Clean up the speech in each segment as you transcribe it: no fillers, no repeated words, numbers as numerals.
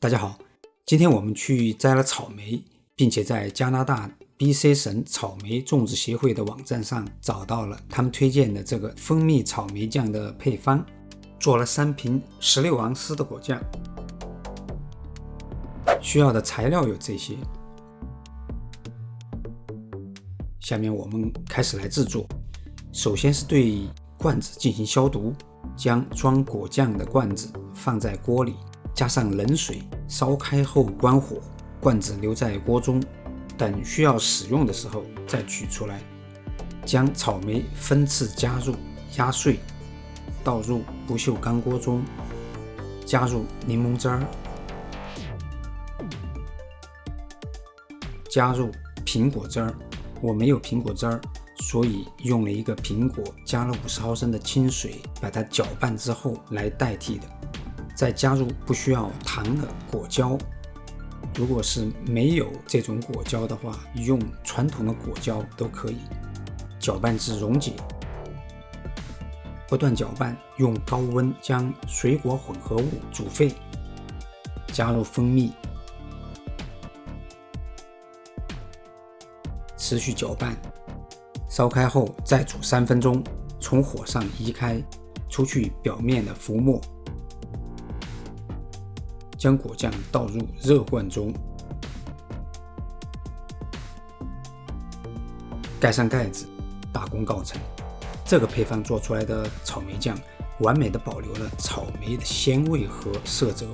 大家好，今天我们去摘了草莓，并且在加拿大 BC 省草莓种植协会的网站上找到了他们推荐的这个蜂蜜草莓酱的配方，做了3瓶16盎司的果酱。需要的材料有这些，下面我们开始来制作。首先是对罐子进行消毒，将装果酱的罐子放在锅里，加上冷水，烧开后关火，罐子留在锅中，等需要使用的时候再取出来。将草莓分次加入，压碎，倒入不锈钢锅中，加入柠檬汁儿，加入苹果汁儿。我没有苹果汁儿，所以用了一个苹果加了50毫升的清水，把它搅拌之后来代替的。再加入不需要糖的果胶，如果是没有这种果胶的话，用传统的果胶都可以。搅拌至溶解，不断搅拌，用高温将水果混合物煮沸，加入蜂蜜，持续搅拌，烧开后再煮3分钟，从火上移开，除去表面的浮沫，将果酱倒入热罐中，盖上盖子，大功告成。这个配方做出来的草莓酱完美的保留了草莓的鲜味和色泽，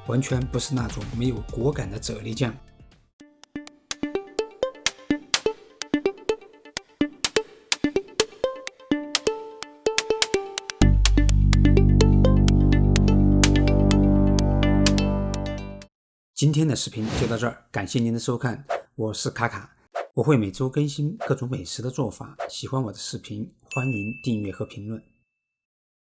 完全不是那种没有果感的啫喱酱。今天的视频就到这儿，感谢您的收看，我是卡卡，我会每周更新各种美食的做法，喜欢我的视频，欢迎订阅和评论。